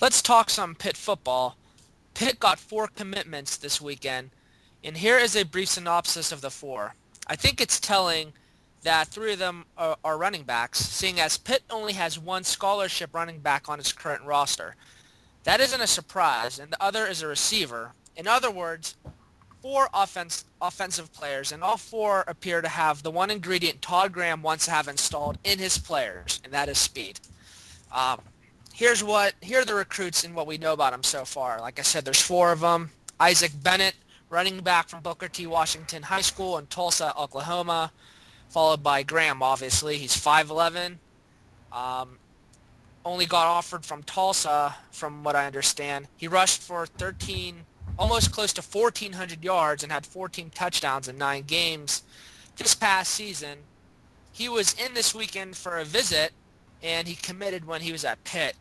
Let's talk some Pitt football. Pitt got 4 commitments this weekend, and here is a brief synopsis of the 4. I think it's telling that 3 of them are running backs, seeing as Pitt only has one scholarship running back on its current roster. That isn't a surprise, and the other is a receiver. In other words, 4 offensive players, and all 4 appear to have the one ingredient Todd Graham wants to have installed in his players, and that is speed. Um, here are the recruits and what we know about them so far. Like I said, there's 4 of them. Isaac Bennett, running back from Booker T. Washington High School in Tulsa, Oklahoma, followed by Graham, obviously. He's 5'11". Um, Only got offered from Tulsa, from what I understand. He rushed for 13, almost close to 1,400 yards and had 14 touchdowns in 9 games this past season. He was in this weekend for a visit, and he committed when he was at Pitt.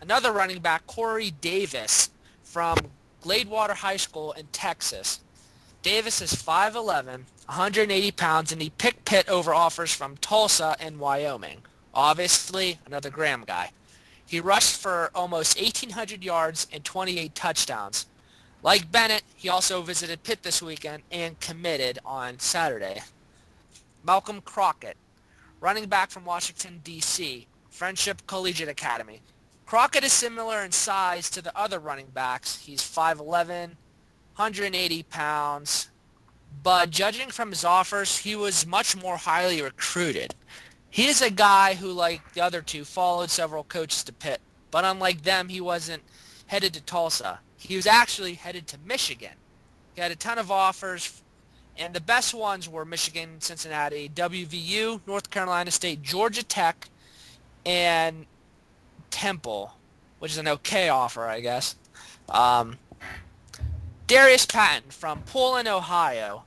Another running back, Corey Davis, from Gladewater High School in Texas. Davis is 5'11", 180 pounds, and he picked Pitt over offers from Tulsa and Wyoming. Obviously, another Graham guy. He rushed for almost 1,800 yards and 28 touchdowns. Like Bennett, he also visited Pitt this weekend and committed on Saturday. Malcolm Crockett, running back from Washington, D.C., Friendship Collegiate Academy. Crockett is similar in size to the other running backs. He's 5'11", 180 pounds, but judging from his offers, he was much more highly recruited. He is a guy who, like the other 2, followed several coaches to Pitt, but unlike them, he wasn't headed to Tulsa. He was actually headed to Michigan. He had a ton of offers, and the best ones were Michigan, Cincinnati, WVU, North Carolina State, Georgia Tech, and Temple, which is an okay offer, I guess. Um, Darius Patton from Poland, Ohio,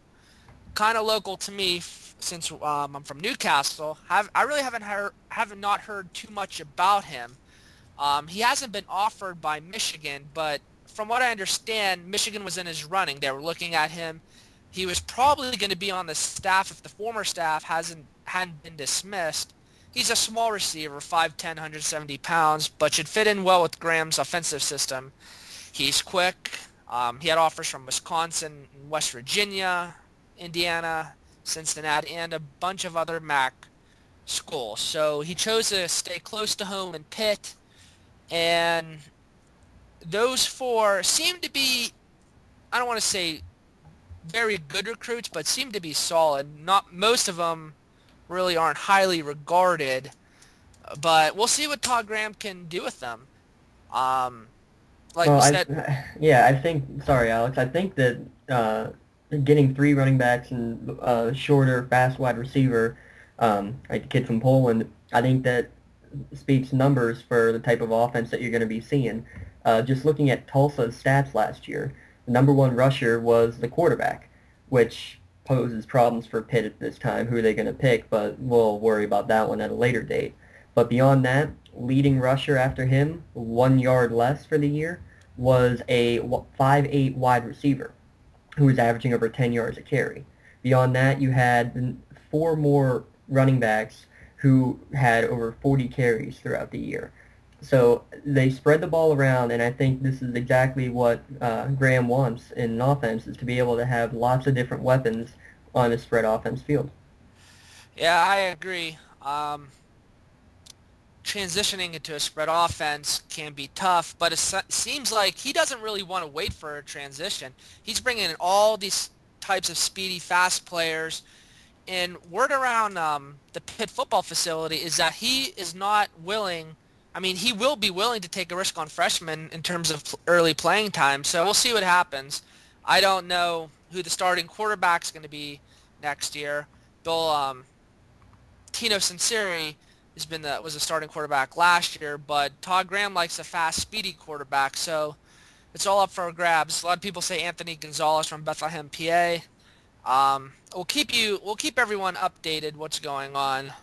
kind of local to me since I'm from Newcastle. I really haven't not heard too much about him. He hasn't been offered by Michigan, but from what I understand, Michigan was in his running. They were looking at him. He was probably going to be on the staff if the former staff hadn't been dismissed. He's a small receiver, 5'10", 170 pounds, but should fit in well with Graham's offensive system. He's quick. He had offers from Wisconsin, West Virginia, Indiana, Cincinnati, and a bunch of other MAC schools. So he chose to stay close to home in Pitt, and those 4 seem to be, I don't want to say very good recruits, but seem to be solid. Not most of them really aren't highly regarded, but we'll see what Todd Graham can do with them. Um, like Well, we said, yeah, I think, sorry, Alex, I think that getting 3 running backs and shorter, fast wide receiver, like the kid from Poland, I think that speaks numbers for the type of offense that you're going to be seeing. Just looking at Tulsa's stats last year, the number 1 rusher was the quarterback, which poses problems for Pitt at this time. Who are they going to pick? But we'll worry about that one at a later date. But beyond that, leading rusher after him, 1 yard less for the year, was a 5'8" wide receiver who was averaging over 10 yards a carry. Beyond that, you had 4 more running backs who had over 40 carries throughout the year. So they spread the ball around, and I think this is exactly what Graham wants in an offense, is to be able to have lots of different weapons on a spread offense field. yeah, I agree. Transitioning into a spread offense can be tough, but it seems like he doesn't really want to wait for a transition. He's bringing in all these types of speedy, fast players, and word around the Pitt football facility is that he is not willing. I mean, he will be willing to take a risk on freshmen in terms of early playing time, so we'll see what happens. I don't know who the starting quarterback's going to be next year. Bill Tino Sinceri was a starting quarterback last year, but Todd Graham likes a fast, speedy quarterback, so it's all up for grabs. A lot of people say Anthony Gonzalez from Bethlehem, PA. We'll keep everyone updated what's going on,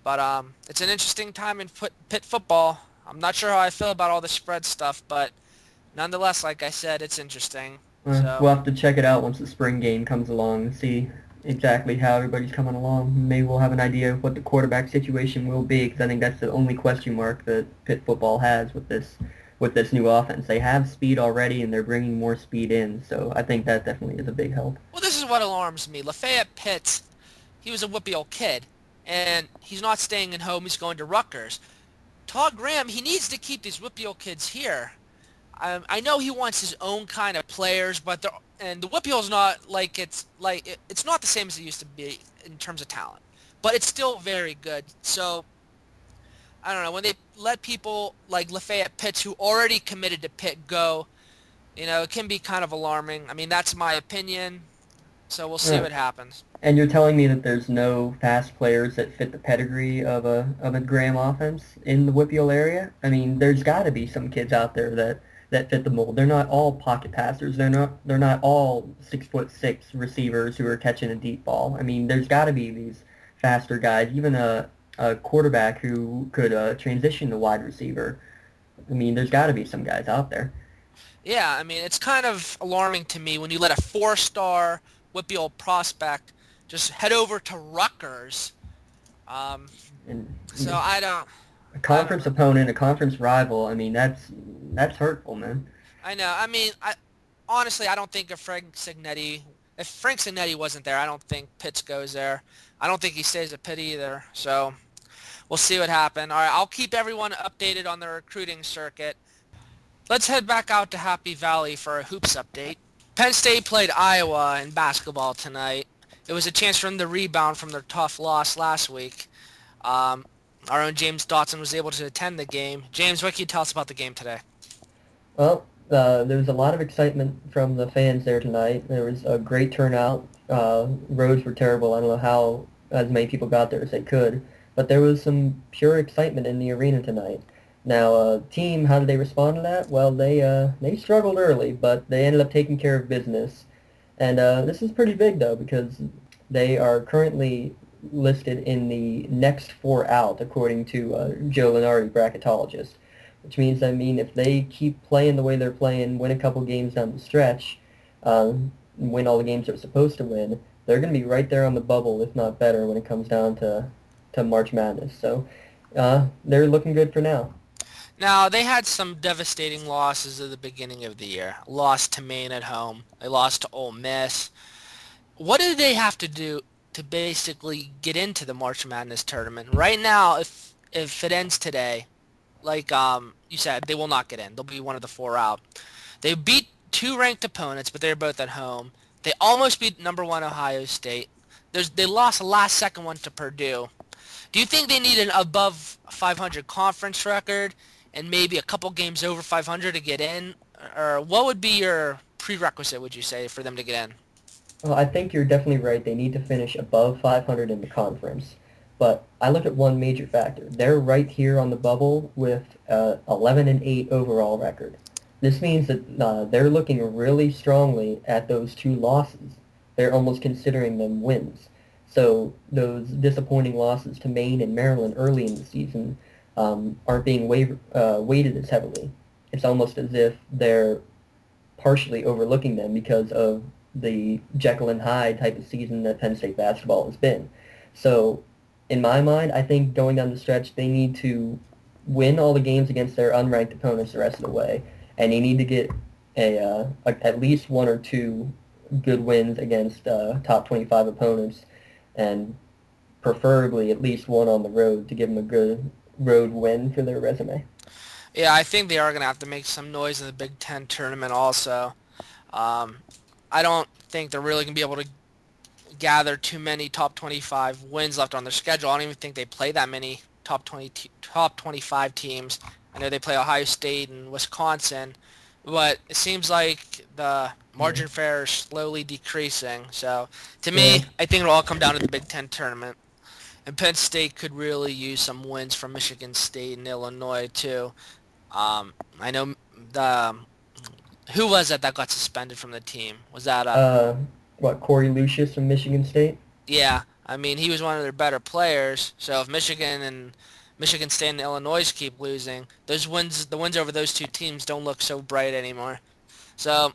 but it's an interesting time in Pitt football. I'm not sure how I feel about all the spread stuff, but nonetheless, like I said, it's interesting. So. We'll have to check it out once the spring game comes along and see exactly how everybody's coming along. Maybe we'll have an idea of what the quarterback situation will be, because I think that's the only question mark that Pitt football has with this with this new offense. They have speed already, and they're bringing more speed in. So I think that definitely is a big help. Well, this is what alarms me. Lafayette Pitts, he was a whippy old kid, and he's not staying at home. He's going to Rutgers. Todd Graham, he needs to keep these whippy old kids here. I know he wants his own kind of players, but the Whippeal's not like it's not the same as it used to be in terms of talent, but it's still very good. So I don't know, when they let people like Lafayette Pitts, who already committed to Pitt, go, it can be kind of alarming. I mean, that's my opinion. So we'll see Right. what happens. And you're telling me that there's no fast players that fit the pedigree of a Graham offense in the Whippeal area? I mean, there's got to be some kids out there that fit the mold. They're not all pocket passers. They're not all 6'6" receivers who are catching a deep ball. I mean, there's got to be these faster guys. Even a quarterback who could transition to wide receiver. I mean, there's got to be some guys out there. Yeah, I mean, it's kind of alarming to me when you let a four-star Whippeal prospect just head over to Rutgers. Um, And so I don't, a I don't conference know. opponent, a conference rival. I mean, that's hurtful, man. I know. I mean, honestly, I don't think if Frank Signetti wasn't there, I don't think Pitts goes there. I don't think he stays at Pitt either. So we'll see what happens. All right, I'll keep everyone updated on the recruiting circuit. Let's head back out to Happy Valley for a hoops update. Penn State played Iowa in basketball tonight. It was a chance for them to rebound from their tough loss last week. Our own James Dotson was able to attend the game. James, what can you tell us about the game today? Well, there was a lot of excitement from the fans there tonight. There was a great turnout. Roads were terrible. I don't know how as many people got there as they could, but there was some pure excitement in the arena tonight. Now, team, how did they respond to that? Well, they struggled early, but they ended up taking care of business. And this is pretty big though because they are currently listed in the next four out according to Joe Lenardi, bracketologist. Which means, I mean, if they keep playing the way they're playing, win a couple games down the stretch, win all the games they're supposed to win, they're going to be right there on the bubble, if not better, when it comes down to March Madness. So they're looking good for now. Now, they had some devastating losses at the beginning of the year. Lost to Maine at home. They lost to Ole Miss. What do they have to do to basically get into the March Madness tournament? Right now, if it ends today, like you said, they will not get in. They'll be one of the four out. They beat two ranked opponents, but they're both at home. They almost beat number one Ohio State. They lost the last second one to Purdue. Do you think they need an above 500 conference record and maybe a couple games over 500 to get in? Or what would be your prerequisite, would you say, for them to get in? Well, I think you're definitely right. They need to finish above 500 in the conference. But I look at one major factor. They're right here on the bubble with 11-8 overall record. This means that they're looking really strongly at those two losses. They're almost considering them wins. So those disappointing losses to Maine and Maryland early in the season aren't being weighted as heavily. It's almost as if they're partially overlooking them because of the Jekyll and Hyde type of season that Penn State basketball has been. So in my mind, I think going down the stretch, they need to win all the games against their unranked opponents the rest of the way, and they need to get at least one or two good wins against top 25 opponents, and preferably at least one on the road to give them a good road win for their resume. Yeah, I think they are going to have to make some noise in the Big Ten tournament also. I don't think they're really going to be able to gather too many top 25 wins left on their schedule. I don't even think they play that many top 25 teams. I know they play Ohio State and Wisconsin, but it seems like the margin for error is slowly decreasing. So to Yeah. me, I think it'll all come down to the Big Ten tournament. And Penn State could really use some wins from Michigan State and Illinois too. I know the who was it that got suspended from the team? Was that Uh, Corey Lucius from Michigan State? Yeah, I mean, he was one of their better players. So if Michigan State and Illinois keep losing, the wins over those two teams don't look so bright anymore. So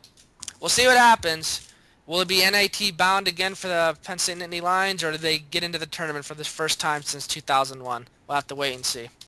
we'll see what happens. Will it be NIT bound again for the Penn State Nittany Lions, or do they get into the tournament for the first time since 2001? We'll have to wait and see.